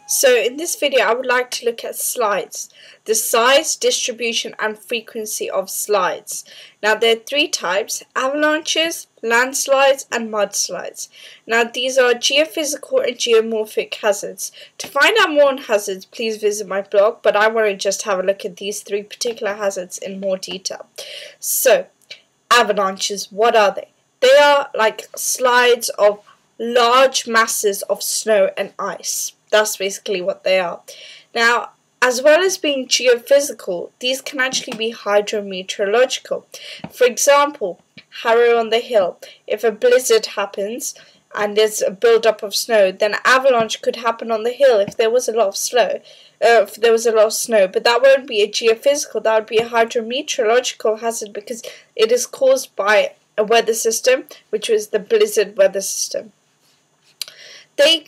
So in this video I would like to look at slides, the size, distribution and frequency of slides. Now there are three types: avalanches, landslides and mudslides. Now these are geophysical and geomorphic hazards. To find out more on hazards, please visit my blog, but I want to just have a look at these three particular hazards in more detail. So avalanches, what are they? They are like slides of large masses of snow and ice. That's basically what they are. Now, as well as being geophysical, these can actually be hydrometeorological. For example, Harrow on the Hill. If a blizzard happens and there's a build-up of snow, then an avalanche could happen on the hill if there was a lot of snow. But that won't be a geophysical. That would be a hydrometeorological hazard because it is caused by a weather system, which was the blizzard weather system. They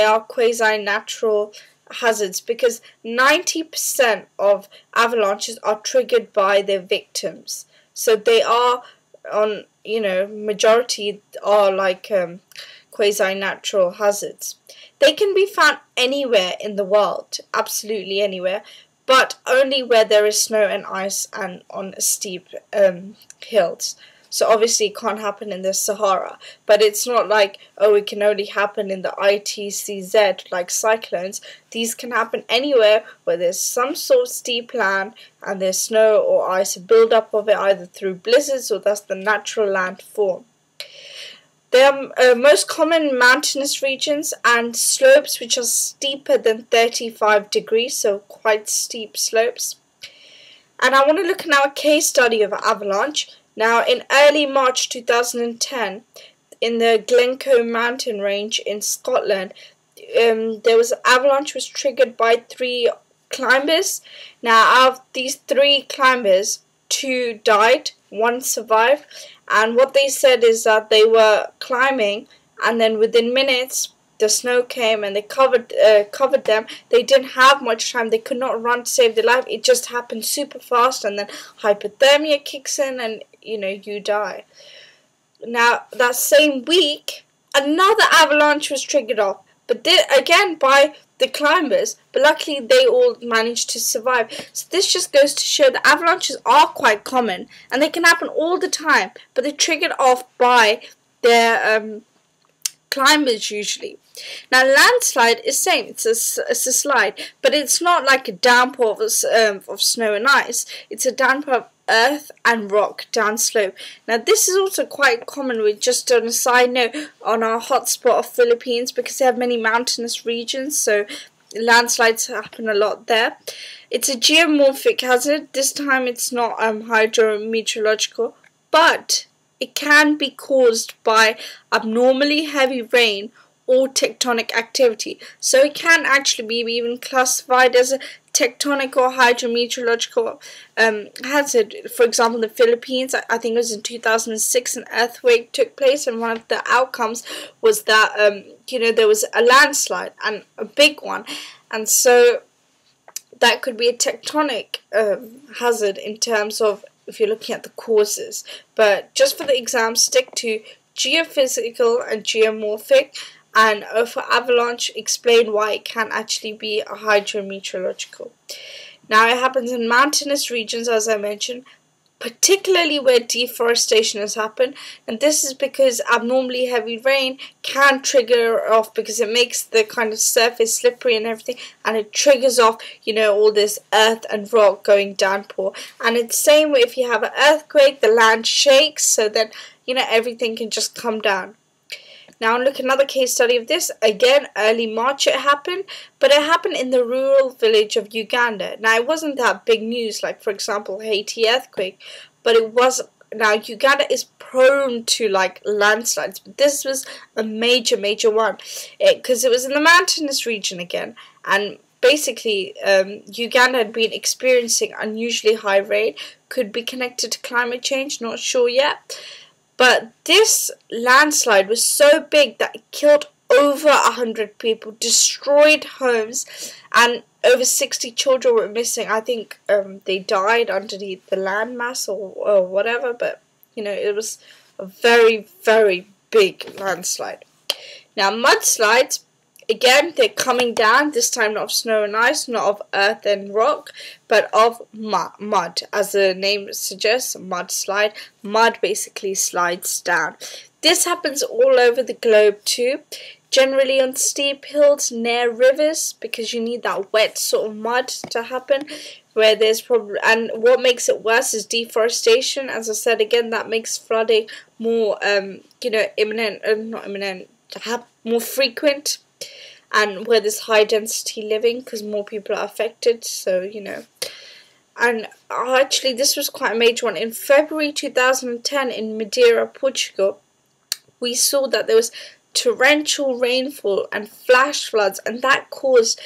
are quasi-natural hazards because 90% of avalanches are triggered by their victims. So they are majority are like quasi-natural hazards. They can be found anywhere in the world, absolutely anywhere, but only where there is snow and ice and on steep hills. So obviously it can't happen in the Sahara, but it's not like, oh, it can only happen in the ITCZ, like cyclones. These can happen anywhere where there's some sort of steep land and there's snow or ice, a build-up of it either through blizzards or that's the natural landform. They are most common mountainous regions and slopes which are steeper than 35 degrees, so quite steep slopes. And I want to look at now a case study of an avalanche. Now, in early March 2010, in the Glencoe mountain range in Scotland, there was an avalanche was triggered by 3 climbers. Now, out of these 3 climbers, 2 died, 1 survived, and what they said is that they were climbing, and then within minutes, the snow came and they covered them. They didn't have much time. They could not run to save their life. It just happened super fast, and then hypothermia kicks in, and you die. Now that same week, another avalanche was triggered off, but again by the climbers. But luckily, they all managed to survive. So this just goes to show that avalanches are quite common, and they can happen all the time. But they're triggered off by their climbers usually. Now landslide is same, it's a slide, but it's not like a downpour of snow and ice. It's a downpour of earth and rock downslope. Now this is also quite common, with just on a side note, on our hotspot of Philippines, because they have many mountainous regions, so landslides happen a lot there. It's a geomorphic hazard. This time it's not hydrometeorological, but it can be caused by abnormally heavy rain or tectonic activity. So it can actually be even classified as a tectonic or hydrometeorological hazard. For example, in the Philippines, I think it was in 2006, an earthquake took place, and one of the outcomes was that there was a landslide, and a big one, and so that could be a tectonic hazard in terms of if you're looking at the causes. But just for the exam, stick to geophysical and geomorphic, and for avalanche, explain why it can actually be a hydrometeorological. Now it happens in mountainous regions, as I mentioned, particularly where deforestation has happened, and this is because abnormally heavy rain can trigger off, because it makes the kind of surface slippery and everything, and it triggers off all this earth and rock going downpour. And it's the same way if you have an earthquake, the land shakes, so then everything can just come down. Now look, another case study of this. Again, early March it happened, but it happened in the rural village of Uganda. Now it wasn't that big news, like for example Haiti earthquake, but it was. Now Uganda is prone to like landslides, but this was a major one, because it was in the mountainous region again, and basically Uganda had been experiencing unusually high rain. Could be connected to climate change, not sure yet. But this landslide was so big that it killed over 100 people, destroyed homes, and over 60 children were missing. I think they died underneath the landmass or whatever, but it was a very, very big landslide. Now mudslides Again, they're coming down, this time not of snow and ice, not of earth and rock, but of mud. As the name suggests, mudslide. Mud basically slides down. This happens all over the globe too. Generally on steep hills near rivers, because you need that wet sort of mud to happen. Where there's probably, and what makes it worse is deforestation. As I said again, that makes flooding more, more frequent. And where there's high density living, because more people are affected, so and actually this was quite a major one. In February 2010 in Madeira, Portugal, we saw that there was torrential rainfall and flash floods, and that caused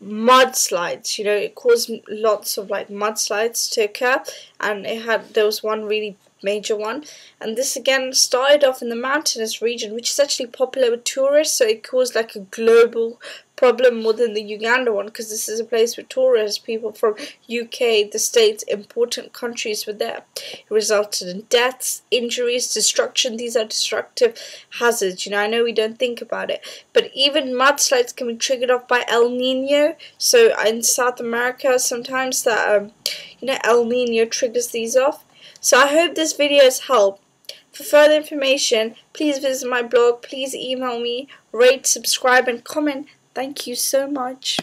mudslides. It caused lots of mudslides to occur, and there was one really major one, and this again started off in the mountainous region, which is actually popular with tourists, so it caused a global problem more than the Uganda one, because this is a place with tourists, people from UK, the States, important countries were there. It resulted in deaths, injuries, destruction. These are destructive hazards. I know we don't think about it, but even mudslides can be triggered off by El Nino. So in South America, sometimes that El Nino triggers these off. So I hope this video has helped. For further information, please visit my blog, please email me, rate, subscribe and comment. Thank you so much.